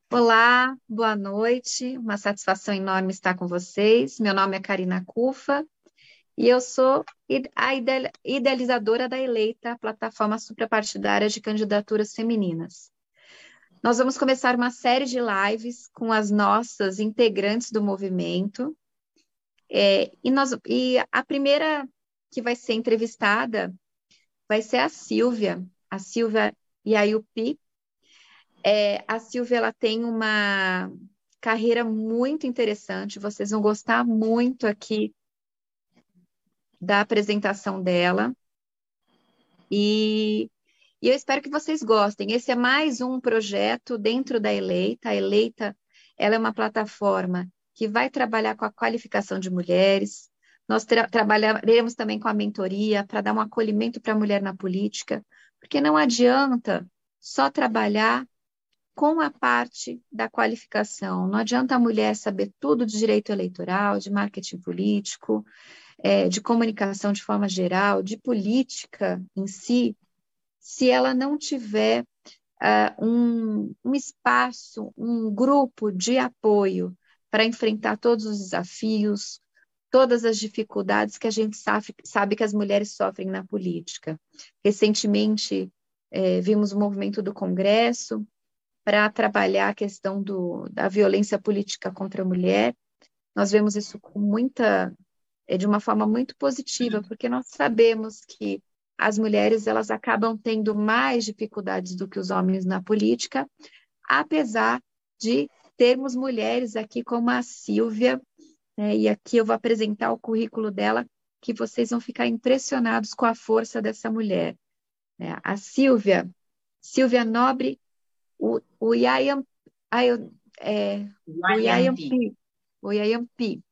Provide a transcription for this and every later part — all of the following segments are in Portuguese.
Olá, boa noite. Uma satisfação enorme estar com vocês. Meu nome é Karina Cufa e eu sou a idealizadora da Eleita, plataforma suprapartidária de candidaturas femininas. Nós vamos começar uma série de lives com as nossas integrantes do movimento. E a primeira que vai ser entrevistada vai ser a Silvia Iaiupi. A Silvia, ela tem uma carreira muito interessante. Vocês vão gostar muito aqui da apresentação dela. E, e eu espero que vocês gostem. Esse é mais um projeto dentro da Eleita. A Eleita, ela é uma plataforma que vai trabalhar com a qualificação de mulheres. Nós trabalharemos também com a mentoria para dar um acolhimento para a mulher na política, porque não adianta só trabalhar com a parte da qualificação. Não adianta a mulher saber tudo de direito eleitoral, de marketing político, de comunicação de forma geral, de política em si, se ela não tiver um espaço, um grupo de apoio para enfrentar todos os desafios, todas as dificuldades que a gente sabe que as mulheres sofrem na política. Recentemente, vimos o movimento do Congresso, para trabalhar a questão da violência política contra a mulher. Nós vemos isso de uma forma muito positiva, porque nós sabemos que as mulheres elas acabam tendo mais dificuldades do que os homens na política, apesar de termos mulheres aqui como a Silvia, né, e aqui eu vou apresentar o currículo dela, que vocês vão ficar impressionados com a força dessa mulher, né? A Silvia Nobre, o Yayam, o YMP. Yayampi, o Yayampi,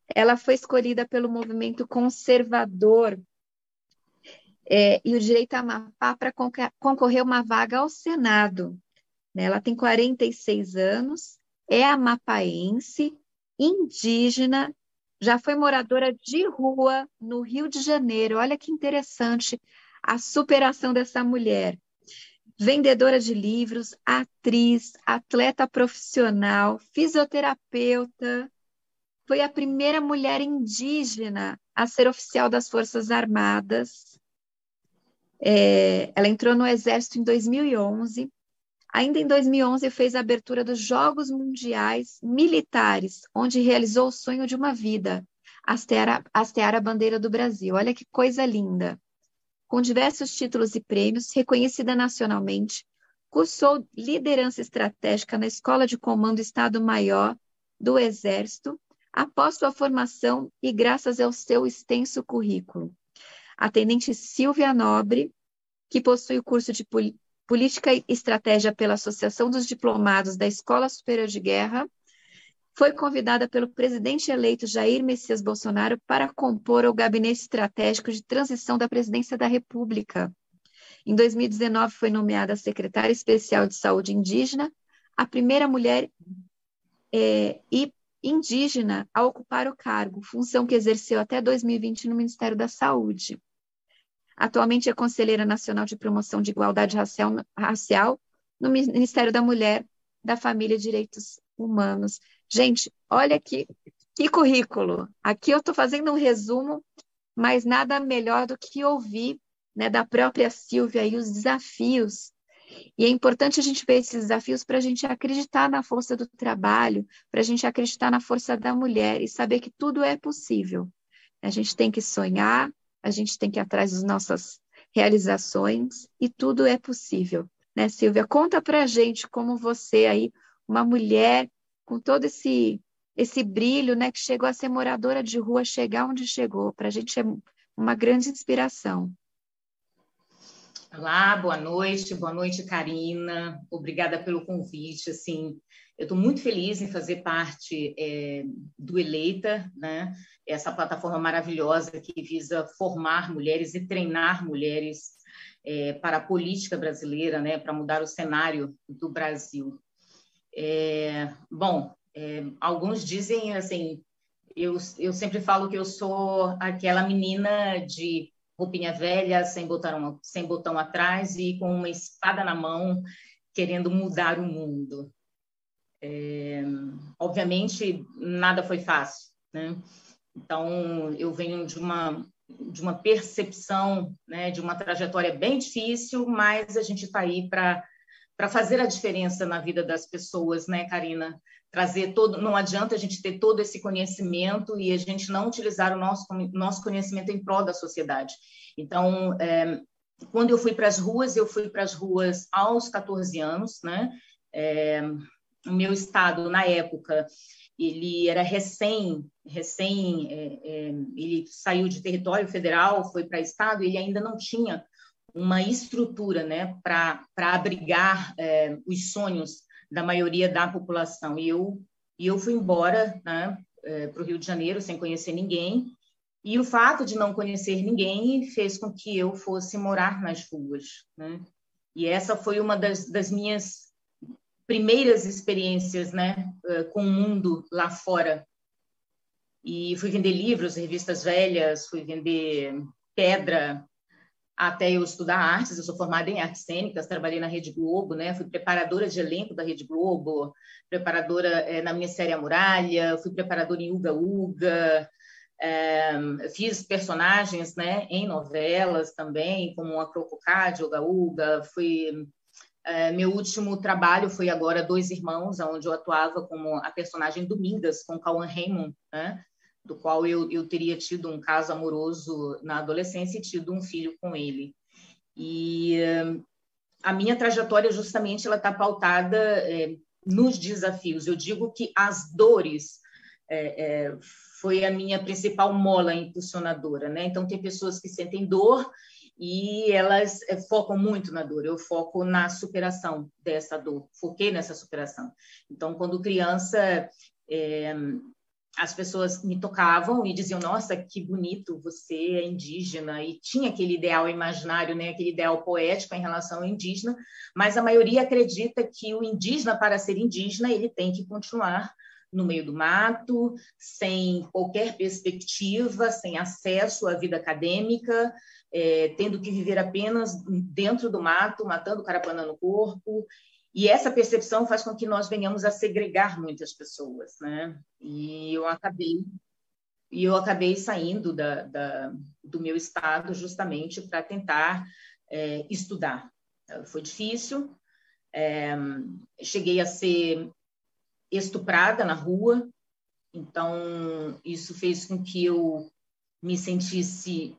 ela foi escolhida pelo movimento conservador e o Direito a Amapá para concorrer a uma vaga ao Senado, né? Ela tem 46 anos, é amapaense, indígena, já foi moradora de rua no Rio de Janeiro. Olha que interessante a superação dessa mulher. Vendedora de livros, atriz, atleta profissional, fisioterapeuta, foi a primeira mulher indígena a ser oficial das Forças Armadas. Ela entrou no Exército em 2011. Ainda em 2011 fez a abertura dos Jogos Mundiais Militares, onde realizou o sonho de uma vida, hastear a bandeira do Brasil. Olha que coisa linda! Com diversos títulos e prêmios, reconhecida nacionalmente, cursou liderança estratégica na Escola de Comando Estado-Maior do Exército, após sua formação e graças ao seu extenso currículo. A tenente Silvia Nobre, que possui o curso de Política e Estratégia pela Associação dos Diplomados da Escola Superior de Guerra, foi convidada pelo presidente eleito Jair Messias Bolsonaro para compor o Gabinete Estratégico de Transição da Presidência da República. Em 2019, foi nomeada secretária especial de Saúde Indígena, a primeira mulher e indígena a ocupar o cargo, função que exerceu até 2020 no Ministério da Saúde. Atualmente é conselheira nacional de promoção de igualdade racial no Ministério da Mulher, da Família e Direitos Humanos. Gente, olha que currículo. Aqui eu estou fazendo um resumo, mas nada melhor do que ouvir, né, da própria Silvia e os desafios. E é importante a gente ver esses desafios para a gente acreditar na força do trabalho, para a gente acreditar na força da mulher e saber que tudo é possível. A gente tem que sonhar, a gente tem que ir atrás das nossas realizações e tudo é possível. Né, Silvia? Conta para a gente como você aí, uma mulher com todo esse brilho, né, que chegou a ser moradora de rua, chegar onde chegou. Para a gente é uma grande inspiração. Olá, boa noite, Karina. Obrigada pelo convite. Assim, eu estou muito feliz em fazer parte do Eleita, né? Essa plataforma maravilhosa que visa formar mulheres e treinar mulheres para a política brasileira, né? Para mudar o cenário do Brasil. Alguns dizem assim, eu sempre falo que eu sou aquela menina de roupinha velha, sem botão atrás e com uma espada na mão, querendo mudar o mundo. Obviamente, nada foi fácil, né? Então, eu venho de uma percepção, né, de uma trajetória bem difícil, mas a gente está aí para fazer a diferença na vida das pessoas, né, Karina? Trazer todo, não adianta a gente ter todo esse conhecimento e a gente não utilizar o nosso conhecimento em prol da sociedade. Então, quando eu fui para as ruas aos 14 anos, né? O meu estado, na época, ele era ele saiu de território federal, foi para estado, ele ainda não tinha uma estrutura, né, para abrigar os sonhos da maioria da população. E eu fui embora, né, para o Rio de Janeiro sem conhecer ninguém, e o fato de não conhecer ninguém fez com que eu fosse morar nas ruas, né? E essa foi uma das minhas primeiras experiências, né, com o mundo lá fora. E fui vender livros, revistas velhas, fui vender pedra, até eu estudar artes. Eu sou formada em artes cênicas, trabalhei na Rede Globo, né? Fui preparadora de elenco da Rede Globo, preparadora na minha série A Muralha, fui preparadora em Uga Uga, fiz personagens, né, em novelas também, como a Crococá de Uga Uga, meu último trabalho foi agora Dois Irmãos, onde eu atuava como a personagem Domingas, com Cauã Raymond, né? Do qual eu teria tido um caso amoroso na adolescência e tido um filho com ele. E a minha trajetória, justamente, ela está pautada nos desafios. Eu digo que as dores foi a minha principal mola impulsionadora, né? Então, tem pessoas que sentem dor e elas focam muito na dor. Eu foco na superação dessa dor, foquei nessa superação. Então, quando criança, as pessoas me tocavam e diziam: nossa, que bonito, você é indígena, e tinha aquele ideal imaginário, né, aquele ideal poético em relação ao indígena, mas a maioria acredita que o indígena, para ser indígena, ele tem que continuar no meio do mato, sem qualquer perspectiva, sem acesso à vida acadêmica, tendo que viver apenas dentro do mato, matando carapanã no corpo. E essa percepção faz com que nós venhamos a segregar muitas pessoas, né? E eu acabei saindo do meu estado justamente para tentar estudar. Foi difícil. Cheguei a ser estuprada na rua, então isso fez com que eu me sentisse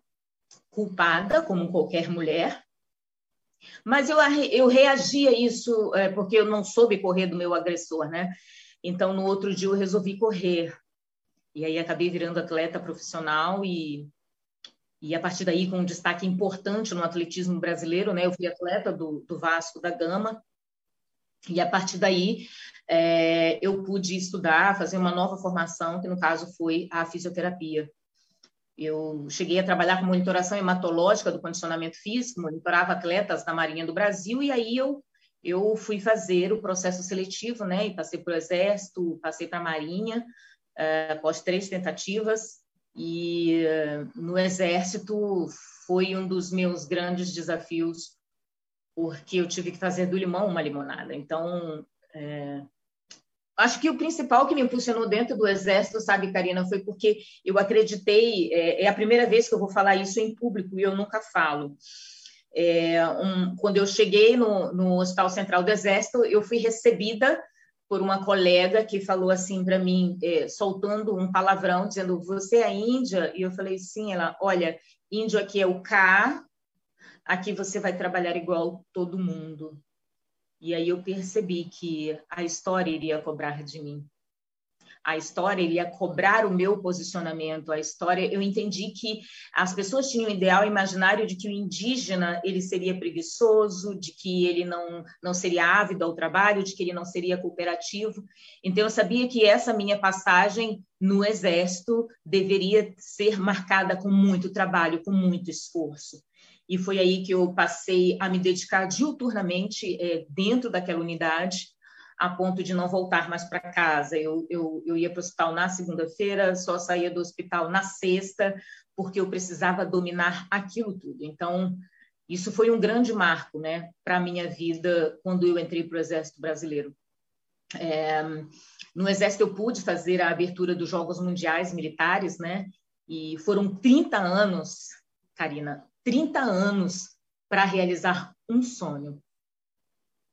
culpada, como qualquer mulher, mas eu reagi a isso porque eu não soube correr do meu agressor, né? Então, no outro dia, eu resolvi correr, e aí acabei virando atleta profissional e a partir daí, com um destaque importante no atletismo brasileiro, né? Eu fui atleta do Vasco da Gama, e a partir daí eu pude estudar, fazer uma nova formação, que no caso foi a fisioterapia. Eu cheguei a trabalhar com monitoração hematológica do condicionamento físico, monitorava atletas da Marinha do Brasil, e aí eu fui fazer o processo seletivo, né? E passei para o Exército, passei para a Marinha, após 3 tentativas, e no Exército foi um dos meus grandes desafios, porque eu tive que fazer do limão uma limonada. Então, acho que o principal que me impulsionou dentro do Exército, sabe, Karina, foi porque eu acreditei, é a primeira vez que eu vou falar isso em público e eu nunca falo. Quando eu cheguei no Hospital Central do Exército, eu fui recebida por uma colega que falou assim para mim, soltando um palavrão, dizendo: você é índia? E eu falei: sim. Ela: olha, índio aqui é o K, aqui você vai trabalhar igual todo mundo. E aí eu percebi que a história iria cobrar de mim. A história iria cobrar o meu posicionamento. A história, eu entendi que as pessoas tinham um ideal imaginário de que o indígena ele seria preguiçoso, de que ele não seria ávido ao trabalho, de que ele não seria cooperativo. Então, eu sabia que essa minha passagem no Exército deveria ser marcada com muito trabalho, com muito esforço. E foi aí que eu passei a me dedicar diuturnamente dentro daquela unidade, a ponto de não voltar mais para casa. Eu ia para o hospital na segunda-feira, só saía do hospital na sexta, porque eu precisava dominar aquilo tudo. Então, Isso foi um grande marco, né, para a minha vida quando eu entrei para o Exército Brasileiro. No Exército eu pude fazer a abertura dos Jogos Mundiais Militares, né, e foram 30 anos, Karina, 30 anos para realizar um sonho,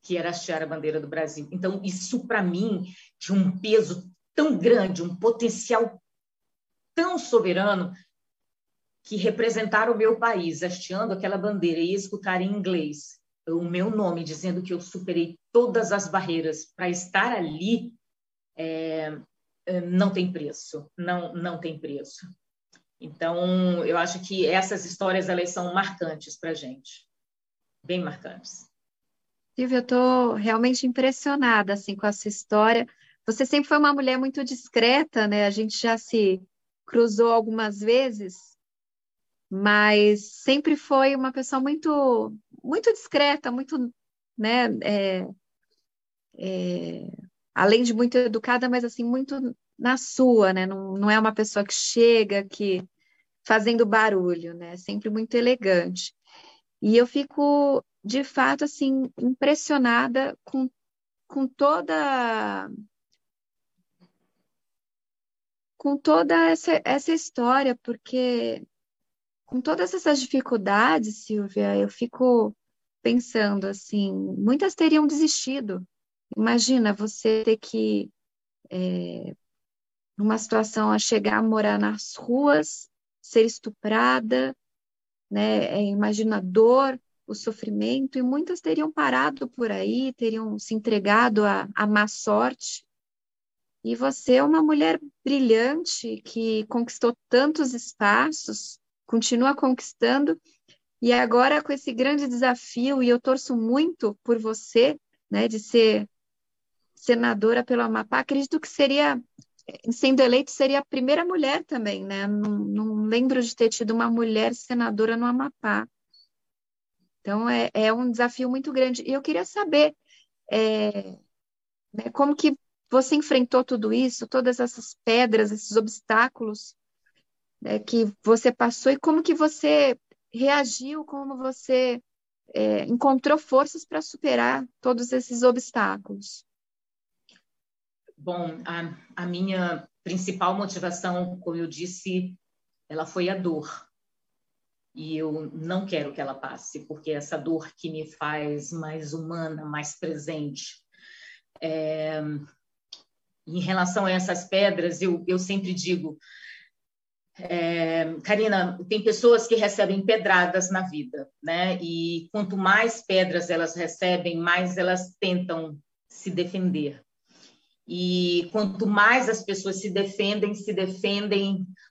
que era hastear a bandeira do Brasil. Então, isso para mim tinha um peso tão grande, um potencial tão soberano, que representar o meu país hasteando aquela bandeira e escutar em inglês o meu nome, dizendo que eu superei todas as barreiras para estar ali, não tem preço, não tem preço. Então, eu acho que essas histórias, elas são marcantes para a gente, bem marcantes. Silvia, eu estou realmente impressionada assim, com a sua história. Você sempre foi uma mulher muito discreta, né? A gente já se cruzou algumas vezes, mas sempre foi uma pessoa muito discreta, muito, né? Além de muito educada, mas assim, muito na sua, né? Não é uma pessoa que chega aqui fazendo barulho, né? Sempre muito elegante. E eu fico, de fato, assim, impressionada com toda essa história, porque com todas essas dificuldades, Silvia, eu fico pensando assim, muitas teriam desistido. Imagina você ter que, numa situação, a chegar a morar nas ruas, ser estuprada, né? Imagina a dor, o sofrimento, e muitas teriam parado por aí, teriam se entregado à má sorte. E você é uma mulher brilhante que conquistou tantos espaços, continua conquistando, e agora com esse grande desafio, e eu torço muito por você, né, de ser senadora pelo Amapá, acredito que seria, sendo eleita, seria a primeira mulher também, né? Não lembro de ter tido uma mulher senadora no Amapá. Então, é um desafio muito grande. E eu queria saber, né, como que você enfrentou tudo isso, todas essas pedras, esses obstáculos, né, que você passou e como que você reagiu, como você encontrou forças para superar todos esses obstáculos. Bom, a minha principal motivação, como eu disse, ela foi a dor. E eu não quero que ela passe, porque essa dor que me faz mais humana, mais presente. Em relação a essas pedras, eu sempre digo, Karina, tem pessoas que recebem pedradas na vida, né? E quanto mais pedras elas recebem, mais elas tentam se defender. E quanto mais as pessoas se defendem,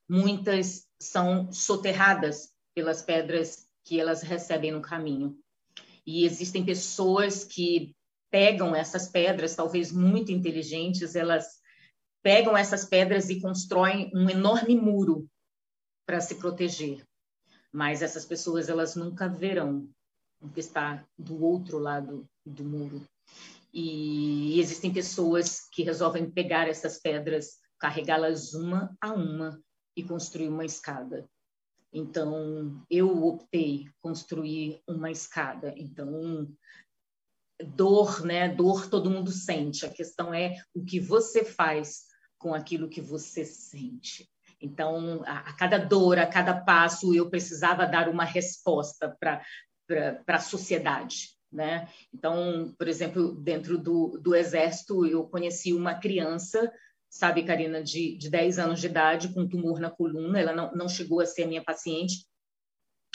muitas são soterradas pelas pedras que elas recebem no caminho. E existem pessoas que pegam essas pedras, talvez muito inteligentes, elas pegam essas pedras e constroem um enorme muro para se proteger. Mas essas pessoas, elas nunca verão o que está do outro lado do muro. E existem pessoas que resolvem pegar essas pedras, carregá-las uma a uma e construir uma escada. Então, eu optei construir uma escada. Então, dor, né? Dor todo mundo sente. A questão é o que você faz com aquilo que você sente. Então, a cada dor, a cada passo, eu precisava dar uma resposta para a sociedade, né? Então, por exemplo, dentro do Exército, eu conheci uma criança, sabe, Karina, de 10 anos de idade, com tumor na coluna. Ela não chegou a ser a minha paciente,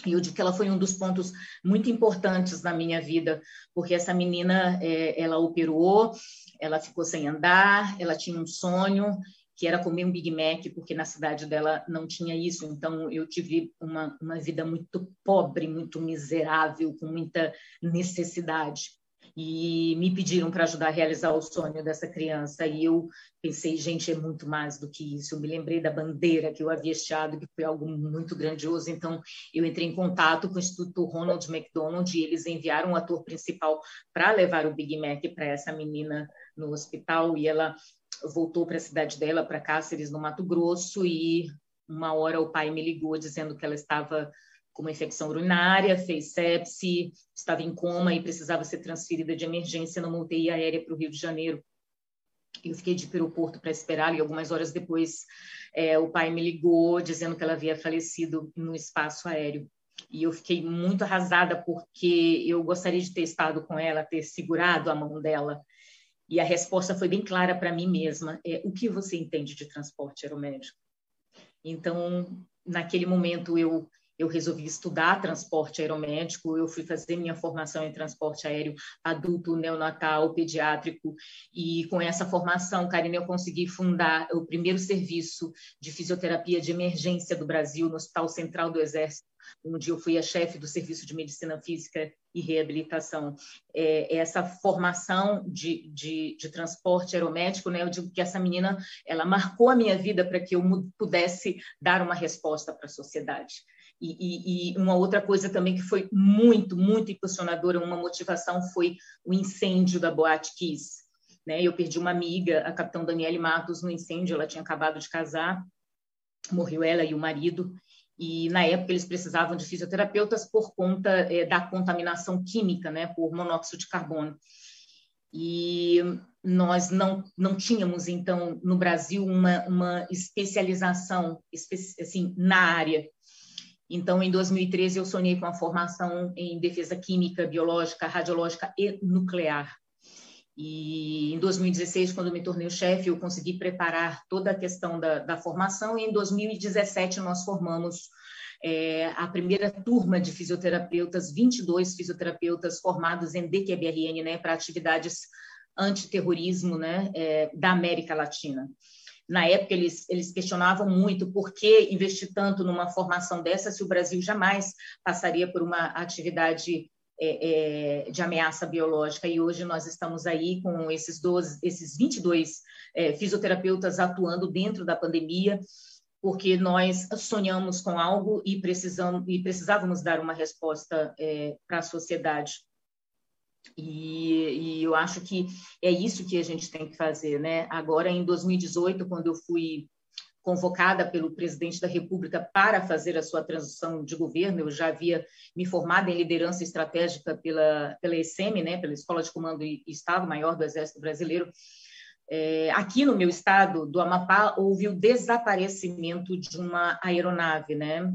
e eu digo que ela foi um dos pontos muito importantes na minha vida, porque essa menina, ela operou, ela ficou sem andar, ela tinha um sonho, que era comer um Big Mac, porque na cidade dela não tinha isso. Então, eu tive uma vida muito pobre, muito miserável, com muita necessidade. E me pediram para ajudar a realizar o sonho dessa criança. E eu pensei, gente, é muito mais do que isso. Eu me lembrei da bandeira que eu havia hasteado, que foi algo muito grandioso. Então, eu entrei em contato com o Instituto Ronald McDonald e eles enviaram o ator principal para levar o Big Mac para essa menina no hospital. E ela voltou para a cidade dela, para Cáceres, no Mato Grosso, e uma hora o pai me ligou dizendo que ela estava com uma infecção urinária, fez sepse, estava em coma e precisava ser transferida de emergência numa UTI aérea para o Rio de Janeiro. Eu fiquei de ir para o aeroporto para esperar e algumas horas depois o pai me ligou dizendo que ela havia falecido no espaço aéreo. E eu fiquei muito arrasada porque eu gostaria de ter estado com ela, ter segurado a mão dela. E a resposta foi bem clara para mim mesma: o que você entende de transporte aeromédico? Então, naquele momento, eu resolvi estudar transporte aeromédico, eu fui fazer minha formação em transporte aéreo adulto, neonatal, pediátrico, e com essa formação, Karina, eu consegui fundar o primeiro serviço de fisioterapia de emergência do Brasil no Hospital Central do Exército, onde eu fui a chefe do Serviço de Medicina Física e Reabilitação. Essa formação de transporte aeromédico, né, eu digo que essa menina, ela marcou a minha vida para que eu pudesse dar uma resposta para a sociedade. E uma outra coisa também que foi muito, muito impulsionadora, uma motivação, foi o incêndio da Boate Kiss. Né? Eu perdi uma amiga, a capitã Daniele Matos, no incêndio. Ela tinha acabado de casar, morreu ela e o marido, e na época eles precisavam de fisioterapeutas por conta da contaminação química, né, por monóxido de carbono. E nós não tínhamos, então, no Brasil, uma especialização assim, na área. Então, em 2013, eu sonhei com a formação em defesa química, biológica, radiológica e nuclear. E em 2016, quando eu me tornei o chefe, eu consegui preparar toda a questão da formação, e em 2017 nós formamos a primeira turma de fisioterapeutas, 22 fisioterapeutas formados em DQBRN, né, para atividades antiterrorismo, né, da América Latina. Na época, eles questionavam muito por que investir tanto numa formação dessa se o Brasil jamais passaria por uma atividade de ameaça biológica. E hoje nós estamos aí com esses 22 fisioterapeutas atuando dentro da pandemia, porque nós sonhamos com algo e precisávamos dar uma resposta para a sociedade. E eu acho que é isso que a gente tem que fazer, né? Agora, em 2018, quando eu fui convocada pelo presidente da República para fazer a sua transição de governo, eu já havia me formado em liderança estratégica pela ESEME, né? Pela Escola de Comando e Estado-Maior do Exército Brasileiro. Aqui no meu estado, do Amapá, houve o desaparecimento de uma aeronave, né?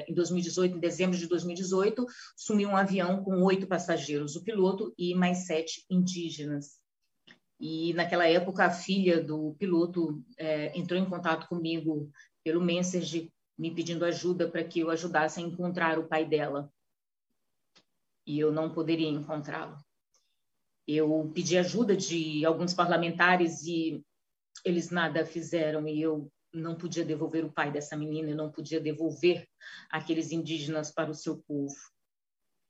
Em 2018, em dezembro de 2018, sumiu um avião com 8 passageiros, o piloto e mais 7 indígenas. E naquela época a filha do piloto entrou em contato comigo pelo Messenger, me pedindo ajuda para que eu ajudasse a encontrar o pai dela. E eu não poderia encontrá-lo. Eu pedi ajuda de alguns parlamentares e eles nada fizeram, e eu não podia devolver o pai dessa menina, eu não podia devolver aqueles indígenas para o seu povo.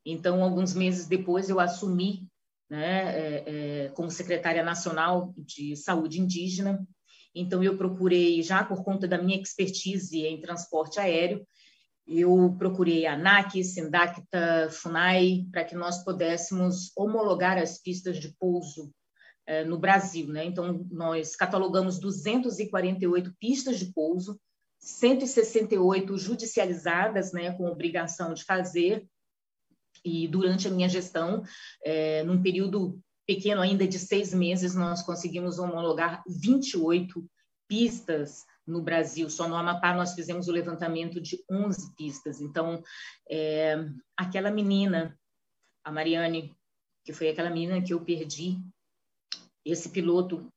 Então, alguns meses depois, eu assumi, né, como secretária nacional de saúde indígena. Então, eu procurei, já por conta da minha expertise em transporte aéreo, eu procurei a ANAC, Sindacta, FUNAI, para que nós pudéssemos homologar as pistas de pouso no Brasil, né? Então, nós catalogamos 248 pistas de pouso, 168 judicializadas, né, com obrigação de fazer, e durante a minha gestão, num período pequeno ainda de 6 meses, nós conseguimos homologar 28 pistas no Brasil. Só no Amapá nós fizemos o levantamento de 11 pistas. Então, aquela menina, a Mariane, que foi aquela menina que eu perdi, esse piloto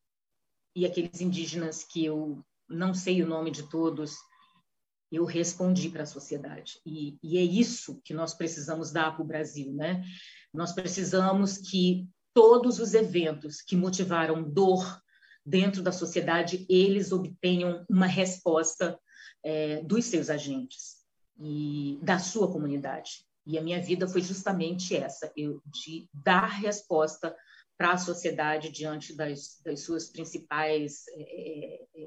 e aqueles indígenas que eu não sei o nome de todos, eu respondi para a sociedade. E é isso que nós precisamos dar para o Brasil, né? Nós precisamos que todos os eventos que motivaram dor dentro da sociedade, eles obtenham uma resposta dos seus agentes e da sua comunidade. E a minha vida foi justamente essa, de dar resposta para a sociedade diante das suas principais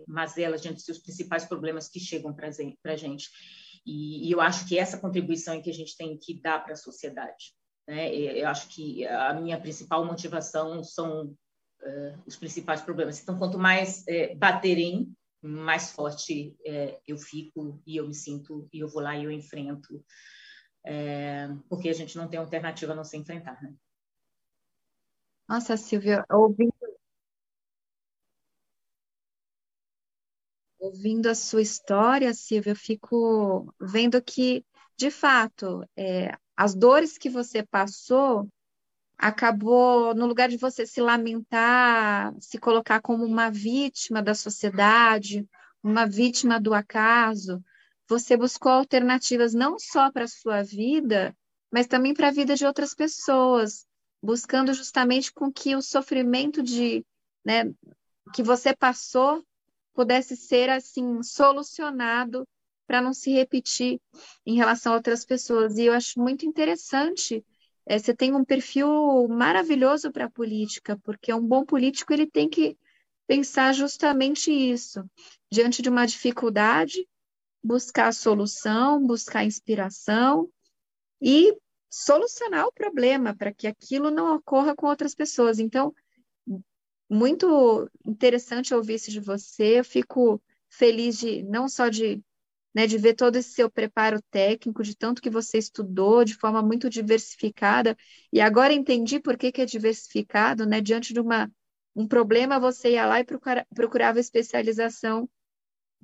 mazelas, diante dos seus principais problemas que chegam para a gente. E eu acho que essa contribuição é que a gente tem que dar para a sociedade, né? Eu acho que a minha principal motivação são os principais problemas. Então, quanto mais baterem, mais forte eu fico, e eu me sinto, e eu vou lá e eu enfrento porque a gente não tem alternativa a não se enfrentar, né? Nossa, Silvia, ouvindo a sua história, Silvia, eu fico vendo que, de fato, as dores que você passou acabou, no lugar de você se lamentar, se colocar como uma vítima da sociedade, uma vítima do acaso, você buscou alternativas não só para a sua vida, mas também para a vida de outras pessoas, buscando justamente com que o sofrimento né, que você passou pudesse ser assim solucionado para não se repetir em relação a outras pessoas. E eu acho muito interessante. Você tem um perfil maravilhoso para a política, porque um bom político ele tem que pensar justamente isso. Diante de uma dificuldade, buscar a solução, buscar inspiração e solucionar o problema para que aquilo não ocorra com outras pessoas. Então, muito interessante ouvir isso de você. Eu fico feliz de não só de ver todo esse seu preparo técnico, de tanto que você estudou de forma muito diversificada. E agora entendi por que que é diversificado, né? Diante de um problema, você ia lá e procurava especialização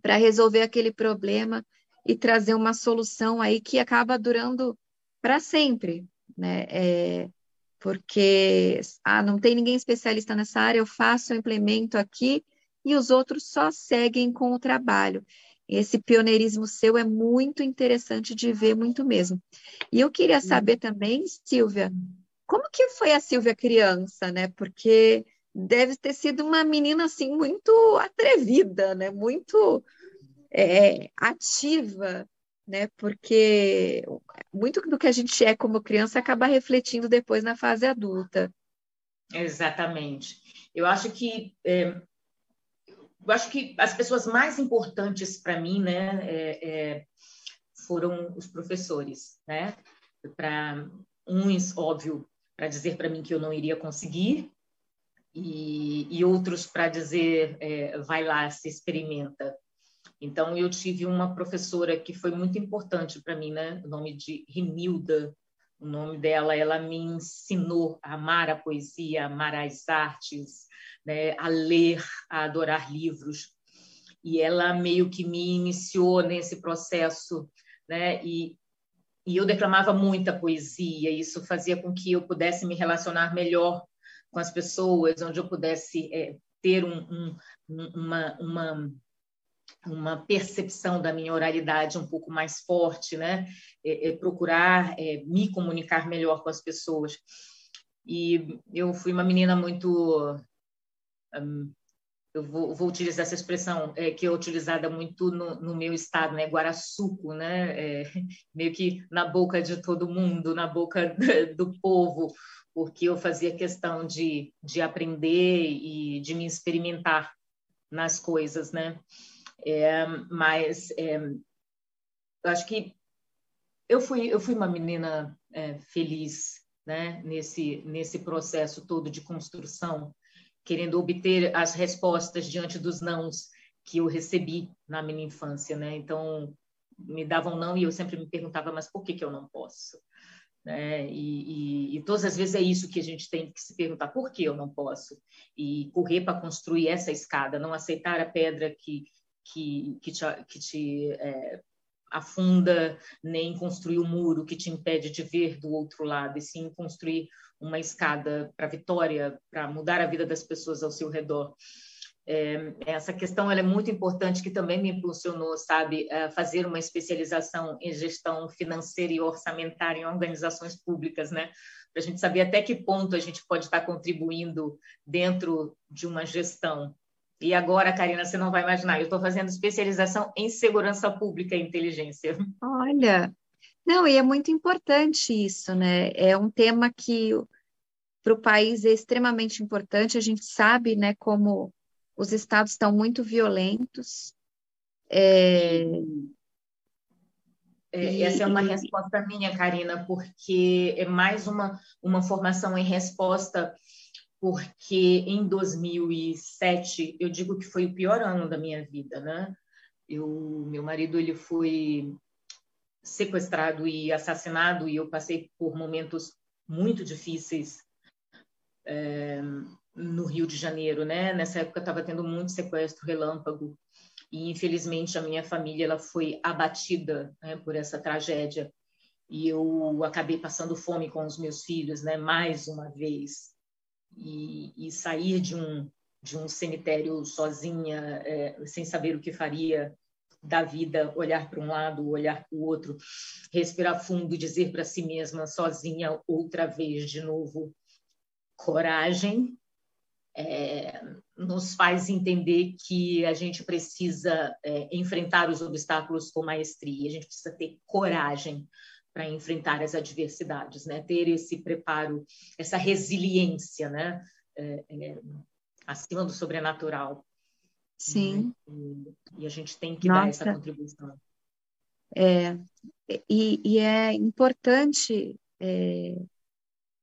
para resolver aquele problema e trazer uma solução aí que acaba durando para sempre, né? Porque não tem ninguém especialista nessa área, eu faço, eu implemento aqui e os outros só seguem com o trabalho. Esse pioneirismo seu é muito interessante de ver, muito mesmo. E eu queria saber também, Silvia, como que foi a Silvia criança, né? Porque deve ter sido uma menina assim muito atrevida, né? Muito ativa, né? Porque muito do que a gente é como criança acaba refletindo depois na fase adulta. Exatamente. Eu acho que as pessoas mais importantes para mim, né, foram os professores, né? Para uns, óbvio, para dizer para mim que eu não iria conseguir, e outros para dizer, vai lá, se experimenta. Então, eu tive uma professora que foi muito importante para mim, né? O nome de Rimilda, o nome dela, ela me ensinou a amar a poesia, a amar as artes, né? A ler, a adorar livros. E ela meio que me iniciou nesse processo, né? E eu declamava muita poesia, isso fazia com que eu pudesse me relacionar melhor com as pessoas, onde eu pudesse ter uma percepção da minha oralidade um pouco mais forte, né? Procurar me comunicar melhor com as pessoas. E eu fui uma menina muito... eu vou utilizar essa expressão que é utilizada muito no meu estado, né? Guaraçuco, né? Meio que na boca de todo mundo, na boca do povo, porque eu fazia questão de aprender e de me experimentar nas coisas, né? Mas eu acho que eu fui uma menina feliz, né? Nesse processo todo de construção, querendo obter as respostas diante dos nãos que eu recebi na minha infância, né? Então, me davam não e eu sempre me perguntava, mas por que que eu não posso? Né? E todas as vezes é isso que a gente tem que se perguntar, por que eu não posso? E correr para construir essa escada, não aceitar a pedra que te afunda, nem construir o muro que te impede de ver do outro lado, e sim construir uma escada para a vitória, para mudar a vida das pessoas ao seu redor. Essa questão ela é muito importante, que também me impulsionou, sabe, a fazer uma especialização em gestão financeira e orçamentária em organizações públicas, né? Para a gente saber até que ponto a gente pode estar contribuindo dentro de uma gestão. E agora, Karina, você não vai imaginar, eu estou fazendo especialização em segurança pública e inteligência. Olha, não, e é muito importante isso, né? É um tema que para o país é extremamente importante. A gente sabe, né, como os estados estão muito violentos. Essa é uma E resposta minha, Karina, porque é mais uma formação em resposta, porque em 2007, eu digo que foi o pior ano da minha vida, né? Meu marido, ele foi sequestrado e assassinado, e eu passei por momentos muito difíceis no Rio de Janeiro, né? Nessa época estava tendo muito sequestro relâmpago e infelizmente a minha família ela foi abatida, né, por essa tragédia e eu acabei passando fome com os meus filhos, né? Mais uma vez e sair de um cemitério sozinha, sem saber o que faria da vida, olhar para um lado, olhar para o outro, respirar fundo e dizer para si mesma, sozinha, outra vez, de novo, coragem, nos faz entender que a gente precisa enfrentar os obstáculos com maestria, a gente precisa ter coragem para enfrentar as adversidades, né? Ter esse preparo, essa resiliência, né? Acima do sobrenatural. Sim. E a gente tem que dar essa Nossa, contribuição. e é importante,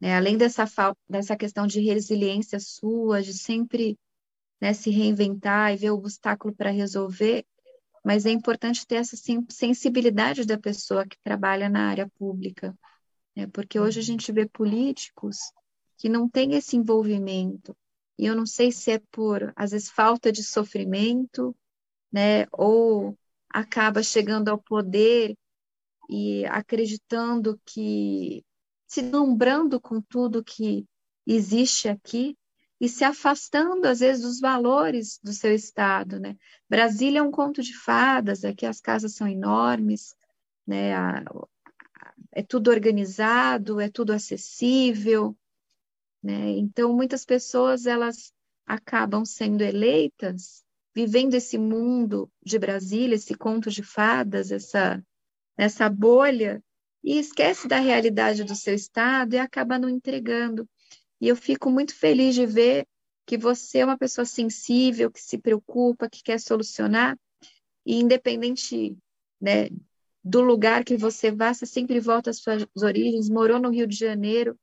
né, além dessa questão de resiliência sua, de sempre, né, se reinventar e ver o obstáculo para resolver, mas é importante ter essa sensibilidade da pessoa que trabalha na área pública, né, porque hoje a gente vê políticos que não têm esse envolvimento, e eu não sei se é por, às vezes, falta de sofrimento, né, ou acaba chegando ao poder e acreditando que, se deslumbrando com tudo que existe aqui e se afastando, às vezes, dos valores do seu estado, né? Brasília é um conto de fadas, aqui as casas são enormes, né? É tudo organizado, é tudo acessível, né? Então, muitas pessoas, elas acabam sendo eleitas, vivendo esse mundo de Brasília, esse conto de fadas, nessa bolha e esquece da realidade do seu estado e acaba não entregando. E eu fico muito feliz de ver que você é uma pessoa sensível, que se preocupa, que quer solucionar, e independente, né, do lugar que você vá, você sempre volta às suas origens, morou no Rio de Janeiro,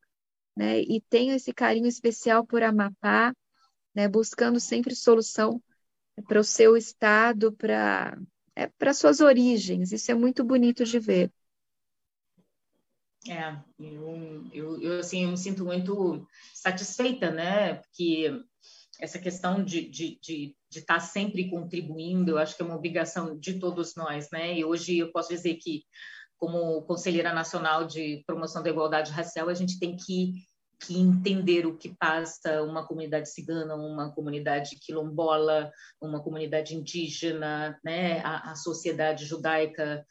né, e tem esse carinho especial por Amapá, né, buscando sempre solução para o seu estado, para suas origens. Isso é muito bonito de ver. Assim, eu me sinto muito satisfeita, né? Porque essa questão de estar sempre contribuindo, eu acho que é uma obrigação de todos nós, né? E hoje eu posso dizer que, como conselheira nacional de promoção da igualdade racial, a gente tem que entender o que passa uma comunidade cigana, uma comunidade quilombola, uma comunidade indígena, né? A sociedade judaica,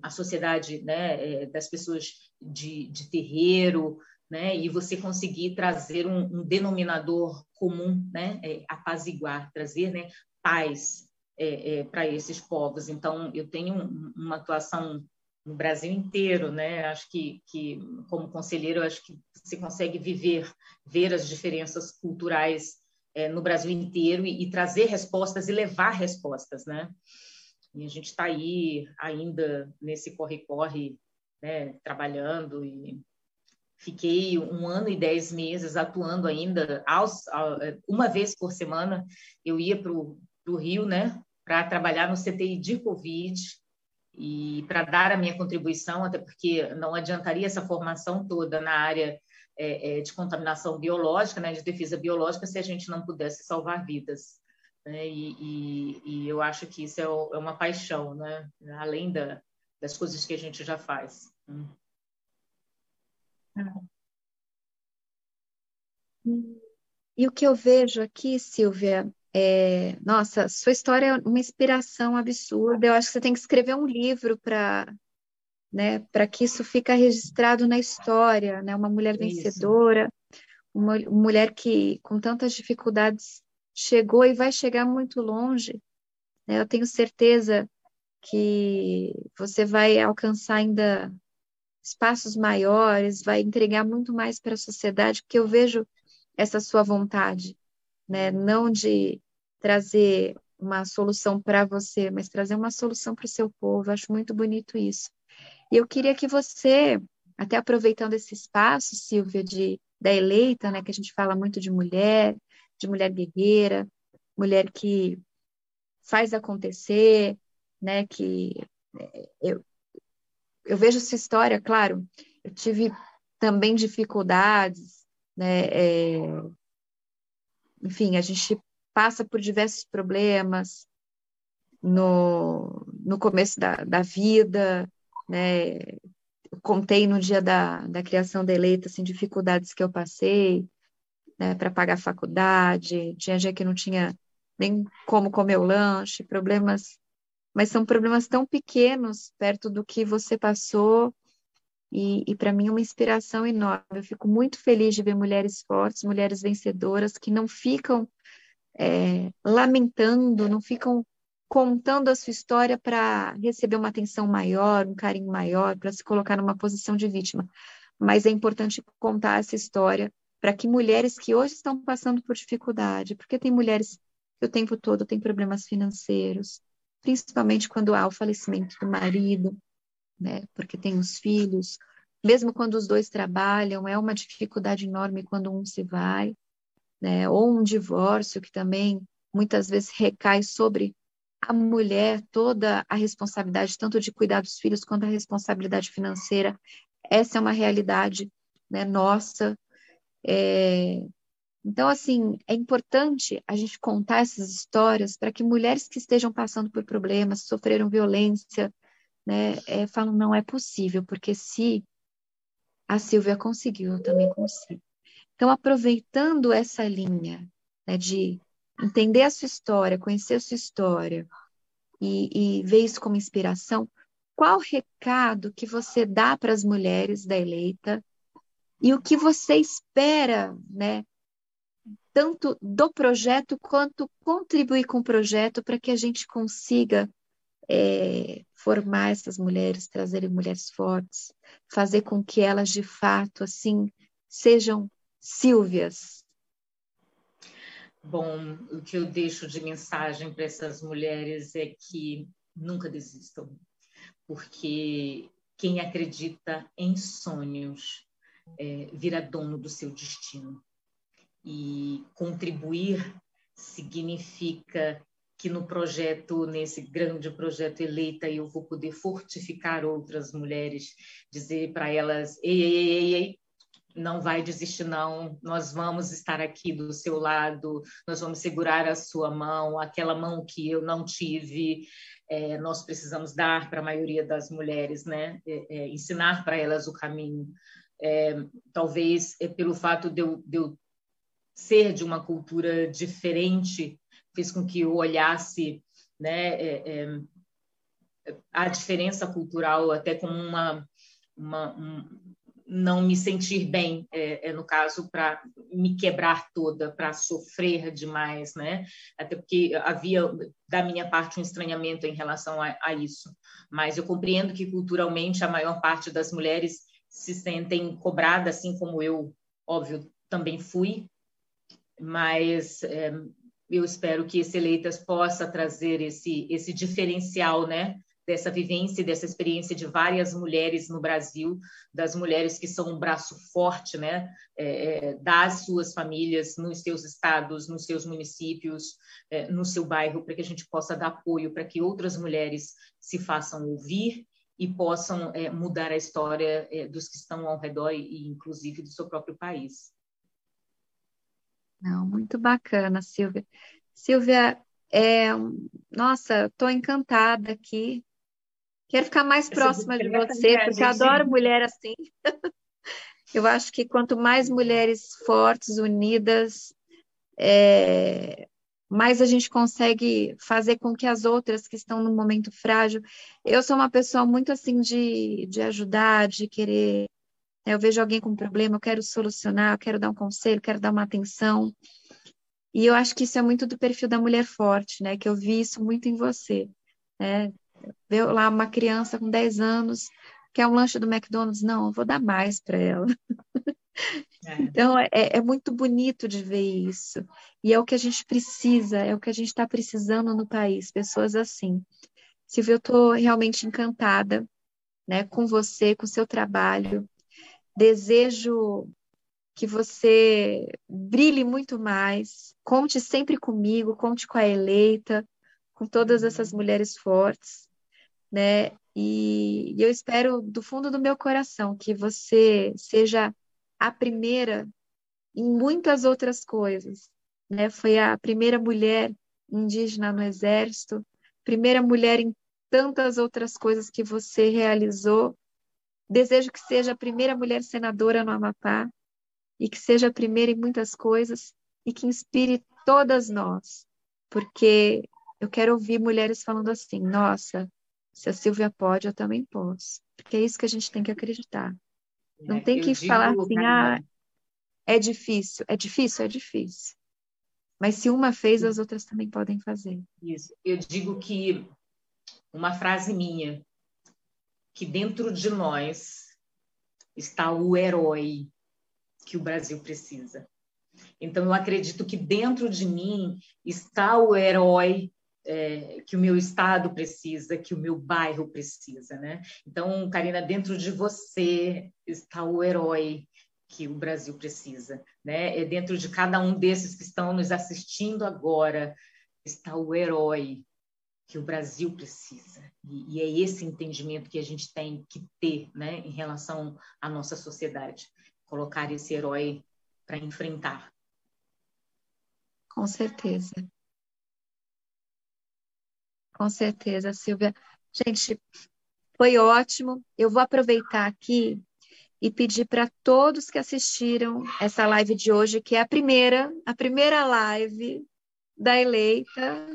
a sociedade, né? Das pessoas de terreiro, né? E você conseguir trazer um denominador comum, né? Apaziguar, trazer, né? Paz para esses povos. Então, eu tenho uma atuação no Brasil inteiro, né? Acho que como conselheiro, acho que você consegue ver as diferenças culturais no Brasil inteiro e trazer respostas e levar respostas, né? E a gente está aí ainda nesse corre-corre, né? Trabalhando e fiquei 1 ano e 10 meses atuando ainda uma vez por semana. Eu ia para o Rio, né? Para trabalhar no CTI de Covid e para dar a minha contribuição, até porque não adiantaria essa formação toda na área de contaminação biológica, né, de defesa biológica, se a gente não pudesse salvar vidas. Né? E eu acho que isso é uma paixão, né? Além das coisas que a gente já faz. E o que eu vejo aqui, Silvia, nossa, sua história é uma inspiração absurda. Eu acho que você tem que escrever um livro para, né, para que isso fique registrado na história, né? Uma mulher Isso. vencedora, uma mulher que com tantas dificuldades chegou e vai chegar muito longe, né? Eu tenho certeza que você vai alcançar ainda espaços maiores, vai entregar muito mais para a sociedade, porque eu vejo essa sua vontade, né? Não de trazer uma solução para você, mas trazer uma solução para o seu povo. Eu acho muito bonito isso. E eu queria que você, até aproveitando esse espaço, Silvia, da eleita, né, que a gente fala muito de mulher guerreira, mulher que faz acontecer, né, que eu vejo essa história, claro, eu tive também dificuldades, né? Enfim, a gente passa por diversos problemas no começo da vida, né? Eu contei no dia da criação da Eleita, assim, dificuldades que eu passei, né, para pagar a faculdade, tinha dia que não tinha nem como comer o lanche, problemas, mas são problemas tão pequenos perto do que você passou, e para mim é uma inspiração enorme. Eu fico muito feliz de ver mulheres fortes, mulheres vencedoras, que não ficam lamentando, não ficam contando a sua história para receber uma atenção maior, um carinho maior, para se colocar numa posição de vítima. Mas é importante contar essa história para que mulheres que hoje estão passando por dificuldade, porque tem mulheres que o tempo todo têm problemas financeiros, principalmente quando há o falecimento do marido, né? Porque tem os filhos, mesmo quando os dois trabalham, é uma dificuldade enorme quando um se vai, né? Ou um divórcio que também muitas vezes recai sobre a mulher toda a responsabilidade, tanto de cuidar dos filhos quanto a responsabilidade financeira. Essa é uma realidade, né, nossa. Então, assim, é importante a gente contar essas histórias para que mulheres que estejam passando por problemas, sofreram violência, né, falam, não é possível, porque se a Silvia conseguiu, eu também consigo. Então, aproveitando essa linha, né, de entender a sua história, conhecer a sua história e ver isso como inspiração, qual recado que você dá para as mulheres da Eleita e o que você espera, né, tanto do projeto quanto contribuir com o projeto para que a gente consiga formar essas mulheres, trazerem mulheres fortes, fazer com que elas de fato assim sejam Silvias. Bom, o que eu deixo de mensagem para essas mulheres é que nunca desistam, porque quem acredita em sonhos vira dono do seu destino. E contribuir significa que no projeto, nesse grande projeto Eleita, eu vou poder fortificar outras mulheres, dizer para elas, ei, ei, ei, ei, não vai desistir não, nós vamos estar aqui do seu lado, nós vamos segurar a sua mão, aquela mão que eu não tive, nós precisamos dar para a maioria das mulheres, né? Ensinar para elas o caminho. Talvez pelo fato de eu ser de uma cultura diferente fez com que eu olhasse, né, a diferença cultural até como não me sentir bem, no caso, para me quebrar toda, para sofrer demais, né? Até porque havia, da minha parte, um estranhamento em relação a isso. Mas eu compreendo que, culturalmente, a maior parte das mulheres se sentem cobradas, assim como eu, óbvio, também fui, mas eu espero que esse Eleitas possa trazer esse diferencial, né? Dessa vivência, dessa experiência de várias mulheres no Brasil, das mulheres que são um braço forte, né? Das suas famílias, nos seus estados, nos seus municípios, no seu bairro, para que a gente possa dar apoio para que outras mulheres se façam ouvir e possam mudar a história dos que estão ao redor e inclusive, do seu próprio país. Não, muito bacana, Silvia. Silvia, nossa, estou encantada aqui. Quero ficar mais próxima de você, porque eu adoro mulher assim. Eu acho que quanto mais mulheres fortes, unidas, mais a gente consegue fazer com que as outras que estão num momento frágil. Eu sou uma pessoa muito assim de ajudar, de querer. Eu vejo alguém com um problema, eu quero solucionar, eu quero dar um conselho, quero dar uma atenção. E eu acho que isso é muito do perfil da mulher forte, né? Que eu vi isso muito em você, né? Ver lá uma criança com 10 anos, quer um lanche do McDonald's, não, eu vou dar mais para ela. Então, é muito bonito de ver isso. E é o que a gente precisa, é o que a gente está precisando no país, pessoas assim. Silvia, eu estou realmente encantada, né, com você, com o seu trabalho. Desejo que você brilhe muito mais. Conte sempre comigo, conte com a Eleita, com todas essas mulheres fortes, né? E eu espero do fundo do meu coração que você seja a primeira em muitas outras coisas, né? Foi a primeira mulher indígena no exército, primeira mulher em tantas outras coisas que você realizou. Desejo que seja a primeira mulher senadora no Amapá e que seja a primeira em muitas coisas e que inspire todas nós, porque eu quero ouvir mulheres falando assim: nossa, se a Silvia pode, eu também posso. Porque é isso que a gente tem que acreditar. Não né? tem Eu que falar digo, assim: ah, Karina, é difícil, é difícil, é difícil. Mas se uma fez, as outras também podem fazer. isso, eu digo que uma frase minha, que dentro de nós está o herói que o Brasil precisa. Então, eu acredito que dentro de mim está o herói que o meu estado precisa, que o meu bairro precisa, né? Então, Karina, dentro de você está o herói que o Brasil precisa, né? É dentro de cada um desses que estão nos assistindo agora está o herói que o Brasil precisa. E é esse entendimento que a gente tem que ter, né, em relação à nossa sociedade. Colocar esse herói para enfrentar. Com certeza. Com certeza, Silvia. Gente, foi ótimo. Eu vou aproveitar aqui e pedir para todos que assistiram essa live de hoje, que é a primeira live da eleita,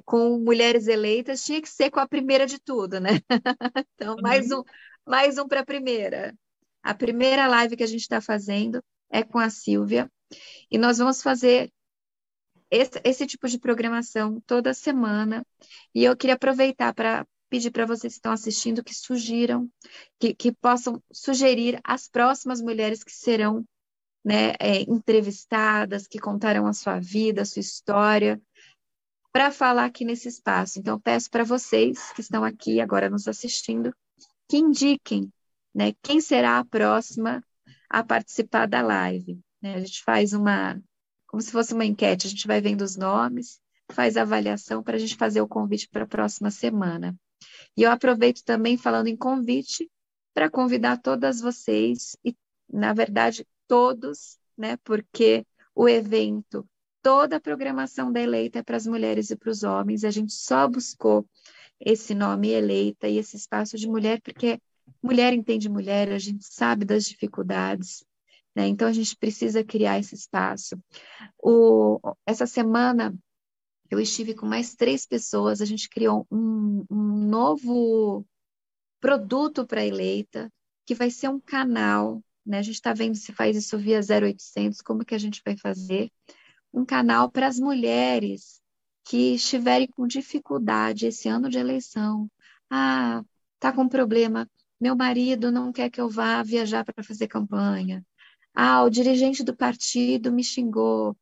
com mulheres eleitas, tinha que ser com a primeira de tudo, né? Então, Uhum. mais um para a primeira. A primeira live que a gente está fazendo é com a Silvia, e nós vamos fazer esse tipo de programação toda semana. E eu queria aproveitar para pedir para vocês que estão assistindo que sugiram, que possam sugerir as próximas mulheres que serão, né, entrevistadas, que contarão a sua vida, a sua história, para falar aqui nesse espaço. Então, peço para vocês que estão aqui agora nos assistindo, que indiquem, né, quem será a próxima a participar da live. Né? A gente faz como se fosse uma enquete, a gente vai vendo os nomes, faz a avaliação para a gente fazer o convite para a próxima semana. E eu aproveito também, falando em convite, para convidar todas vocês, e, na verdade, todos, né, porque o evento, toda a programação da Eleita é para as mulheres e para os homens, a gente só buscou esse nome Eleita e esse espaço de mulher, porque mulher entende mulher, a gente sabe das dificuldades, né? Então a gente precisa criar esse espaço. Essa semana eu estive com mais 3 pessoas, a gente criou um novo produto para a Eleita, que vai ser um canal, né? A gente está vendo se faz isso via 0800, como que a gente vai fazer? Um canal para as mulheres que estiverem com dificuldade esse ano de eleição. Ah, tá com problema. Meu marido não quer que eu vá viajar para fazer campanha. Ah, o dirigente do partido me xingou.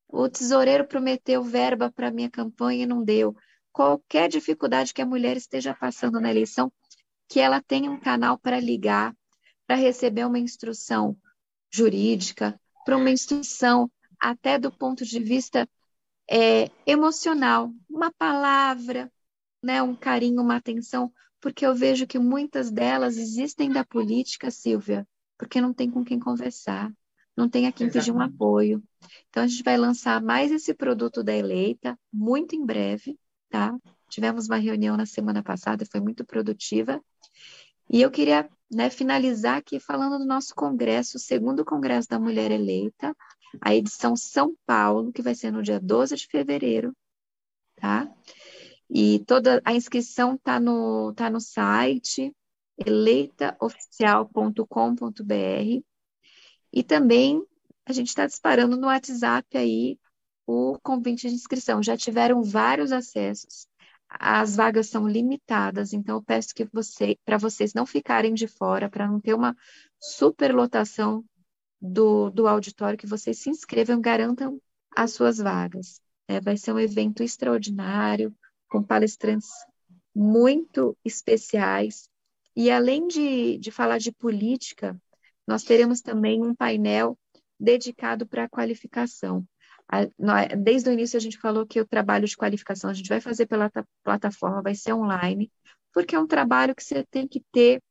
O tesoureiro prometeu verba para minha campanha e não deu. Qualquer dificuldade que a mulher esteja passando na eleição, que ela tenha um canal para ligar, para receber uma instrução jurídica, para uma instrução até do ponto de vista emocional, uma palavra, né, um carinho, uma atenção, porque eu vejo que muitas delas existem da política, Silvia, porque não tem com quem conversar, não tem a quem pedir um Exatamente. apoio. Então, a gente vai lançar mais esse produto da Eleita, muito em breve, tá? Tivemos uma reunião na semana passada, foi muito produtiva, e eu queria, né, finalizar aqui falando do nosso congresso, o segundo Congresso da Mulher Eleita, a edição São Paulo, que vai ser no dia 12 de fevereiro, tá? E toda a inscrição tá no site eleitaoficial.com.br e também a gente está disparando no WhatsApp aí o convite de inscrição. Já tiveram vários acessos. As vagas são limitadas, então eu peço que para vocês não ficarem de fora, para não ter uma superlotação do auditório, que vocês se inscrevam, garantam as suas vagas. Vai ser um evento extraordinário, com palestrantes muito especiais. E além de falar de política, nós teremos também um painel dedicado para a qualificação. Desde o início a gente falou que o trabalho de qualificação a gente vai fazer pela plataforma, vai ser online, porque é um trabalho que você tem que ter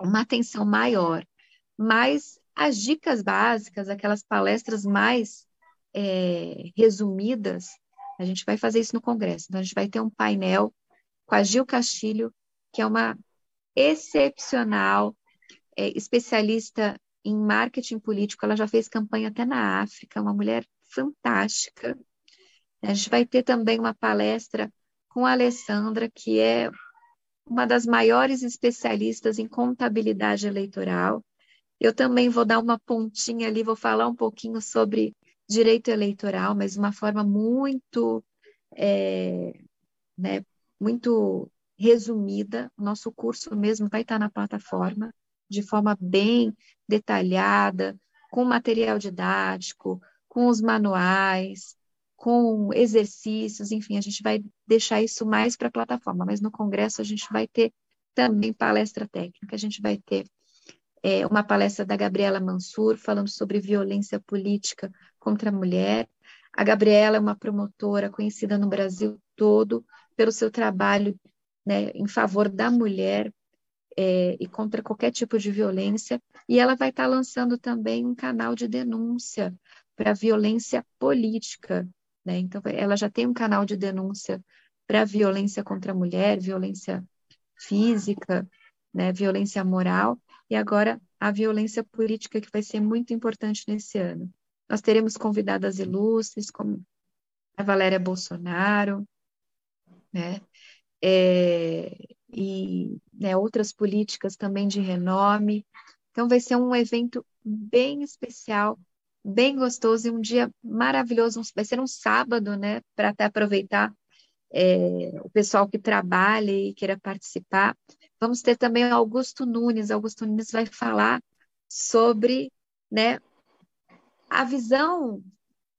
uma atenção maior. Mas as dicas básicas, aquelas palestras mais resumidas, a gente vai fazer isso no Congresso. Então, a gente vai ter um painel com a Gil Castilho, que é uma excepcional especialista em marketing político. Ela já fez campanha até na África, uma mulher fantástica. A gente vai ter também uma palestra com a Alessandra, que é uma das maiores especialistas em contabilidade eleitoral. Eu também vou dar uma pontinha ali, vou falar um pouquinho sobre direito eleitoral, mas de uma forma muito, né, muito resumida. O nosso curso mesmo vai estar na plataforma, de forma bem detalhada, com material didático, com os manuais, com exercícios, enfim, a gente vai deixar isso mais para a plataforma, mas no congresso a gente vai ter também palestra técnica, a gente vai ter uma palestra da Gabriela Mansur, falando sobre violência política contra a mulher. A Gabriela é uma promotora conhecida no Brasil todo pelo seu trabalho, né, em favor da mulher e contra qualquer tipo de violência. E ela vai estar lançando também um canal de denúncia para violência política, né? Então, ela já tem um canal de denúncia para violência contra a mulher, violência física, né, violência moral, e agora a violência política, que vai ser muito importante nesse ano. Nós teremos convidadas ilustres, como a Valéria Bolsonaro, né, e né, outras políticas também de renome. Então, vai ser um evento bem especial, bem gostoso e um dia maravilhoso. Vai ser um sábado, né, para até aproveitar o pessoal que trabalha e queira participar. Vamos ter também o Augusto Nunes. Augusto Nunes vai falar sobre, né, a visão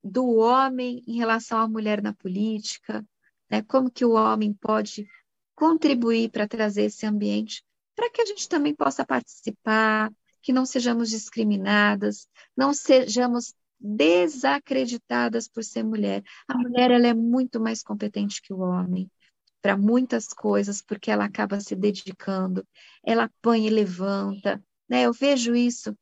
do homem em relação à mulher na política, né, como que o homem pode contribuir para trazer esse ambiente para que a gente também possa participar, que não sejamos discriminadas, não sejamos desacreditadas por ser mulher. A mulher ela é muito mais competente que o homem para muitas coisas, porque ela acaba se dedicando, ela apanha e levanta, né? Eu vejo isso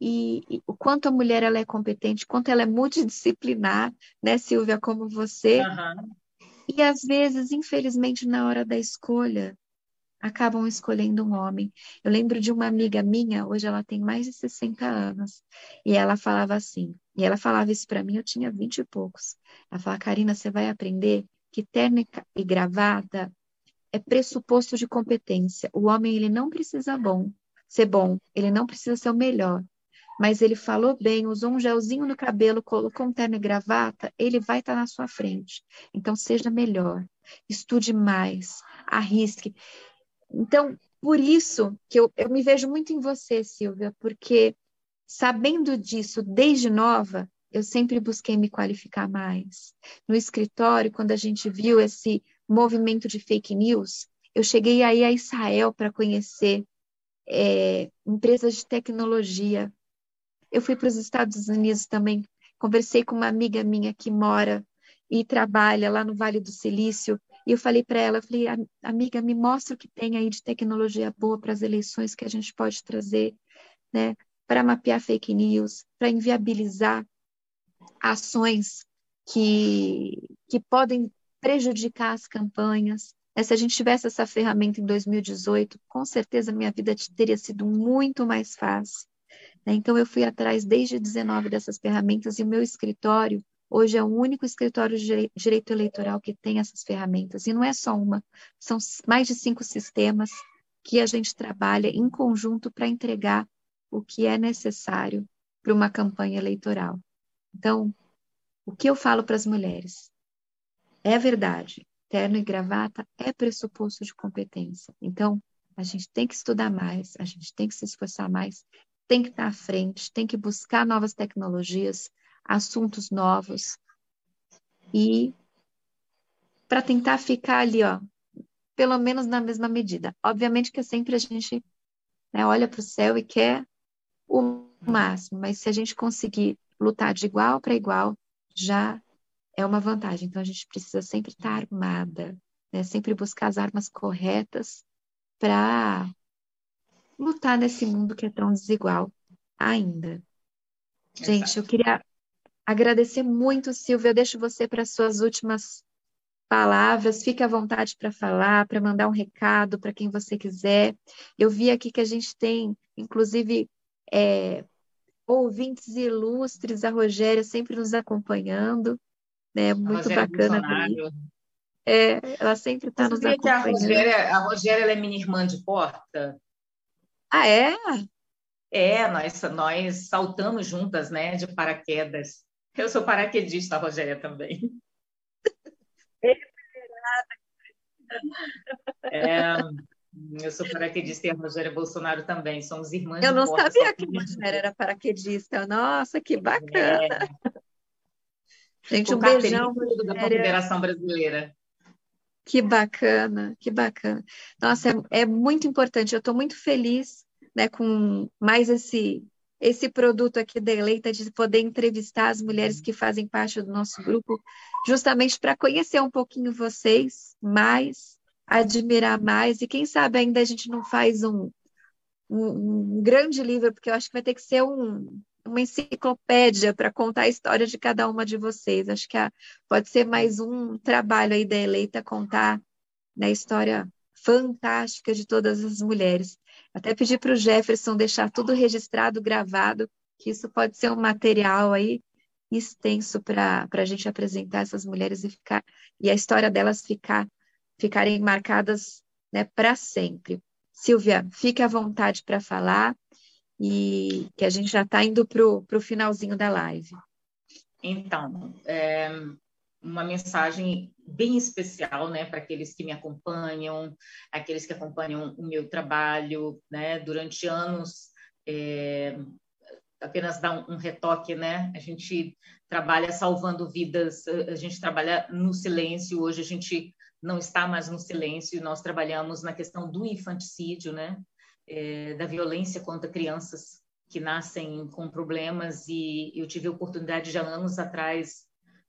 e o quanto a mulher ela é competente, quanto ela é multidisciplinar, né, Silvia, como você, Aham. e às vezes, infelizmente, na hora da escolha, acabam escolhendo um homem. Eu lembro de uma amiga minha, hoje ela tem mais de 60 anos, e ela falava assim, e ela falava isso para mim, eu tinha 20 e poucos. Ela falava, Karina, você vai aprender que terno e gravata é pressuposto de competência. O homem, ele não precisa ser bom, ele não precisa ser o melhor, mas ele falou bem, usou um gelzinho no cabelo, colocou um terno e gravata, ele vai estar na sua frente. Então, seja melhor, estude mais, arrisque. Então, por isso que eu me vejo muito em você, Silvia, porque sabendo disso desde nova, eu sempre busquei me qualificar mais. No escritório, quando a gente viu esse movimento de fake news, eu cheguei aí a Israel para conhecer empresas de tecnologia. Eu fui para os Estados Unidos também, conversei com uma amiga minha que mora e trabalha lá no Vale do Silício, e eu falei para ela, eu falei, amiga, me mostra o que tem aí de tecnologia boa para as eleições que a gente pode trazer, né, para mapear fake news, para inviabilizar ações que podem prejudicar as campanhas. Se a gente tivesse essa ferramenta em 2018, com certeza minha vida teria sido muito mais fácil, né? Então, eu fui atrás desde 19 dessas ferramentas e o meu escritório hoje é o único escritório de direito eleitoral que tem essas ferramentas. E não é só uma, são mais de 5 sistemas que a gente trabalha em conjunto para entregar o que é necessário para uma campanha eleitoral. Então, o que eu falo para as mulheres? É verdade, terno e gravata é pressuposto de competência. Então, a gente tem que estudar mais, a gente tem que se esforçar mais, tem que estar à frente, tem que buscar novas tecnologias, assuntos novos, e para tentar ficar ali, ó, pelo menos na mesma medida. Obviamente que sempre a gente, né, olha para o céu e quer o máximo, mas se a gente conseguir lutar de igual para igual, já é uma vantagem. Então, a gente precisa sempre estar armada, né? Sempre buscar as armas corretas para lutar nesse mundo que é tão desigual ainda. Gente, eu Exato. queria agradecer muito, Silvia. Eu deixo você para suas últimas palavras. Fique à vontade para falar, para mandar um recado para quem você quiser. Eu vi aqui que a gente tem, inclusive, é, ouvintes ilustres, a Rogéria sempre nos acompanhando, né? A Muito Rogéria bacana ver isso. Bolsonaro. Ela sempre Você está nos sabia que acompanhando. A Rogéria ela é minha irmã de porta? Ah, é? É, nós saltamos juntas, né, de paraquedas. Eu sou paraquedista, a Rogéria também. É, eu sou paraquedista e a Rogéria Bolsonaro também. Somos irmãs Eu de não porta, sabia que saltamos você juntas. era paraquedista. Nossa, que bacana. É, Gente, com um carteirinha beijão, e tudo da Rogéria. Confederação Brasileira. Que bacana, que bacana. Nossa, é muito importante. Eu estou muito feliz, né, com mais esse produto aqui da Eleita, de poder entrevistar as mulheres que fazem parte do nosso grupo, justamente para conhecer um pouquinho vocês mais, admirar mais, e quem sabe ainda a gente não faz um grande livro, porque eu acho que vai ter que ser uma enciclopédia para contar a história de cada uma de vocês. Acho que pode ser mais um trabalho aí da Eleita contar, né, a história fantástica de todas as mulheres. Até pedir para o Jefferson deixar tudo registrado, gravado, que isso pode ser um material aí extenso para a gente apresentar essas mulheres e a história delas ficarem marcadas, né, para sempre. Silvia, fique à vontade para falar e que a gente já está indo para o finalzinho da live. Então, uma mensagem bem especial, né, para aqueles que me acompanham, aqueles que acompanham o meu trabalho, né, durante anos. Apenas dar um retoque, né? A gente trabalha salvando vidas, a gente trabalha no silêncio. Hoje a gente não está mais no silêncio. Nós trabalhamos na questão do infanticídio, né? Da violência contra crianças que nascem com problemas. E eu tive a oportunidade de há anos atrás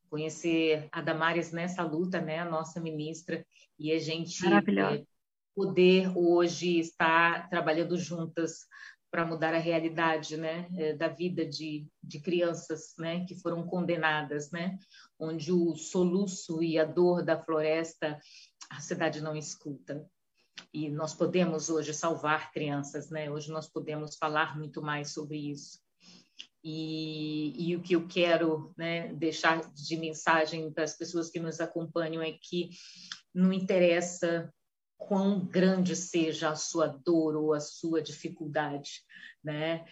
conhecer a Damares nessa luta, né? A nossa ministra, e a gente Maravilhosa. poder hoje estar trabalhando juntas para mudar a realidade, né, da vida de crianças, né, que foram condenadas, né, onde o soluço e a dor da floresta a cidade não escuta. E nós podemos hoje salvar crianças, né? Hoje nós podemos falar muito mais sobre isso. E o que eu quero, né, deixar de mensagem para as pessoas que nos acompanham é que não interessa quão grande seja a sua dor ou a sua dificuldade, né?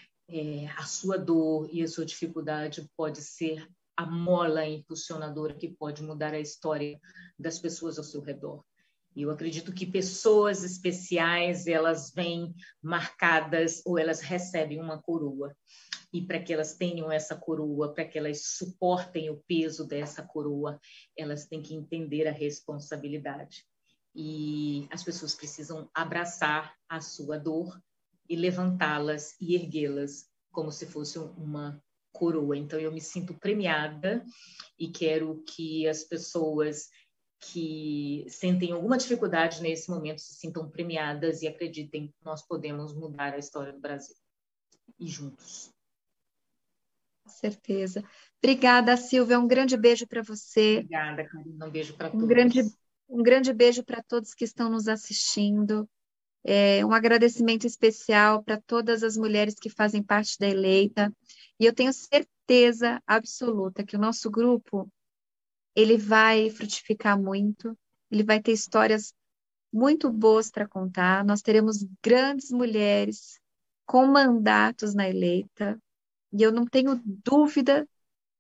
A sua dor e a sua dificuldade pode ser a mola impulsionadora que pode mudar a história das pessoas ao seu redor. E eu acredito que pessoas especiais, elas vêm marcadas ou elas recebem uma coroa. E para que elas tenham essa coroa, para que elas suportem o peso dessa coroa, elas têm que entender a responsabilidade. E as pessoas precisam abraçar a sua dor e levantá-las e erguê-las como se fosse uma coroa. Então, eu me sinto premiada e quero que as pessoas que sentem alguma dificuldade nesse momento se sintam premiadas e acreditem que nós podemos mudar a história do Brasil. E juntos. Com certeza. Obrigada, Silvia. Um grande beijo para você. Obrigada, Karina. Um beijo para Um grande, todos. um grande beijo para todos que estão nos assistindo. Um agradecimento especial para todas as mulheres que fazem parte da Eleita. E eu tenho certeza absoluta que o nosso grupo ele vai frutificar muito, ele vai ter histórias muito boas para contar. Nós teremos grandes mulheres com mandatos na Eleita. E eu não tenho dúvida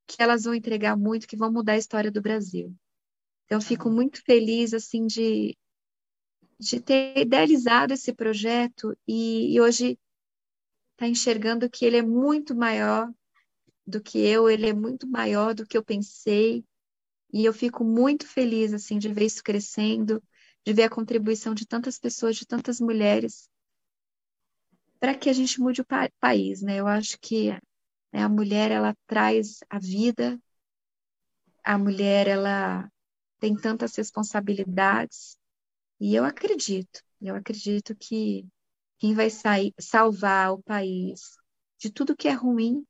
que elas vão entregar muito, que vão mudar a história do Brasil. Então, eu fico muito feliz, assim, de ter idealizado esse projeto e hoje estar enxergando que ele é muito maior do que eu, ele é muito maior do que eu pensei. E eu fico muito feliz, assim, de ver isso crescendo, de ver a contribuição de tantas pessoas, de tantas mulheres, para que a gente mude o país, né? Eu acho que, né, a mulher, ela traz a vida, a mulher, ela tem tantas responsabilidades, E eu acredito que quem vai salvar o país de tudo que é ruim,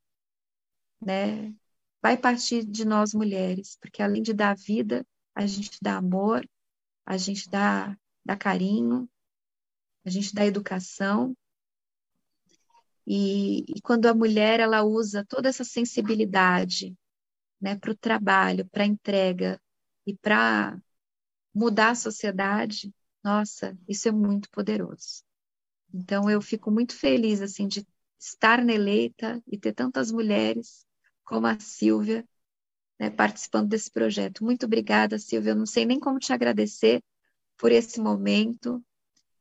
né, vai partir de nós mulheres, porque além de dar vida, a gente dá amor, a gente dá carinho, a gente dá educação. E quando a mulher ela usa toda essa sensibilidade, né, para o trabalho, para a entrega e para mudar a sociedade, nossa, isso é muito poderoso. Então eu fico muito feliz assim de estar na eleita e ter tantas mulheres como a Silvia, né, participando desse projeto. Muito obrigada, Silvia. Eu não sei nem como te agradecer por esse momento,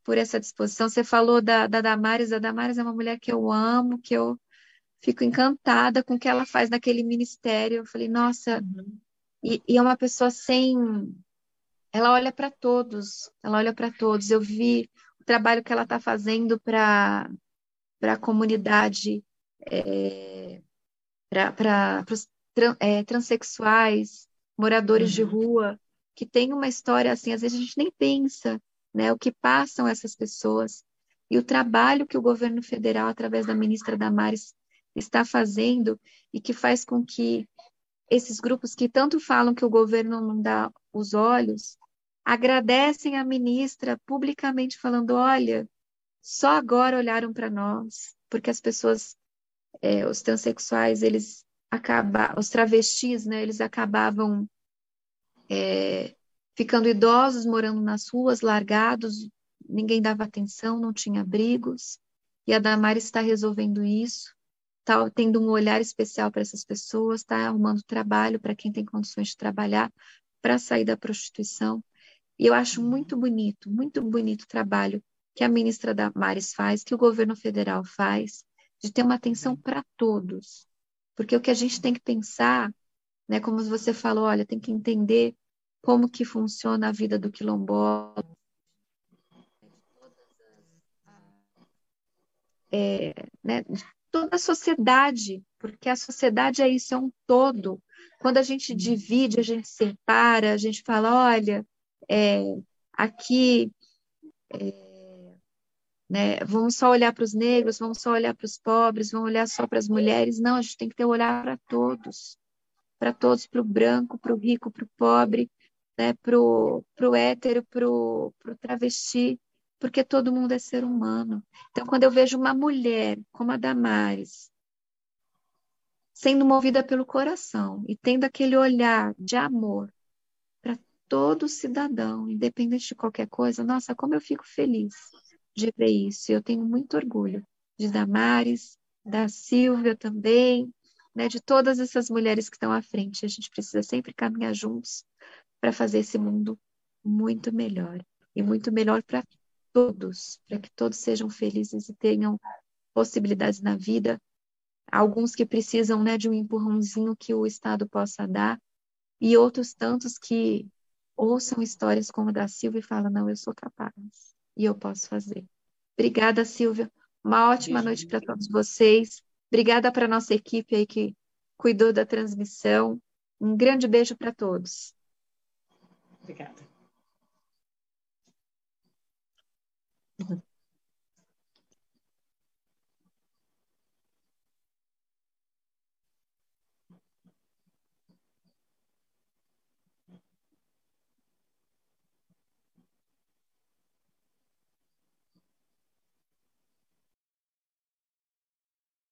por essa disposição. Você falou da Damares. A Damares é uma mulher que eu amo, que eu fico encantada com o que ela faz naquele ministério. Eu falei, nossa, Uhum. e é uma pessoa sem. Ela olha para todos, ela olha para todos. Eu vi o trabalho que ela está fazendo para a comunidade, para os transexuais, moradores de Uhum. rua, que tem uma história assim, às vezes a gente nem pensa, né, o que passam essas pessoas. E o trabalho que o governo federal, através da ministra Damares, está fazendo e que faz com que esses grupos que tanto falam que o governo não dá os olhos, agradecem a ministra publicamente falando, olha, só agora olharam para nós, porque as pessoas, os transexuais, os travestis, né, eles acabavam ficando idosos, morando nas ruas, largados, ninguém dava atenção, não tinha abrigos, e a Damares está resolvendo isso, está tendo um olhar especial para essas pessoas, está arrumando trabalho para quem tem condições de trabalhar, para sair da prostituição. E eu acho muito bonito o trabalho que a ministra Damares faz, que o governo federal faz, de ter uma atenção para todos. Porque o que a gente tem que pensar, né, como você falou, olha, tem que entender como que funciona a vida do quilombola, né, de toda a sociedade, porque a sociedade é isso, é um todo. Quando a gente divide, a gente separa, a gente fala, olha, é, aqui, né, vamos só olhar para os negros, vamos só olhar para os pobres, vamos olhar só para as mulheres. Não, a gente tem que ter um olhar para todos, para o branco, para o rico, para o pobre, né, para o hétero, para o travesti, porque todo mundo é ser humano. Então, quando eu vejo uma mulher como a Damares, sendo movida pelo coração e tendo aquele olhar de amor para todo cidadão, independente de qualquer coisa, nossa, como eu fico feliz de ver isso. Eu tenho muito orgulho de Damares, da Silvia também, né, de todas essas mulheres que estão à frente. A gente precisa sempre caminhar juntos para fazer esse mundo muito melhor e muito melhor para todos, para que todos sejam felizes e tenham possibilidades na vida. Alguns que precisam, né, de um empurrãozinho que o Estado possa dar, e outros tantos que ouçam histórias como a da Silvia e falam, não, eu sou capaz e eu posso fazer. Obrigada, Silvia. Uma ótima Beijo. noite para todos vocês. Obrigada para a nossa equipe aí que cuidou da transmissão. Um grande beijo para todos. Obrigada.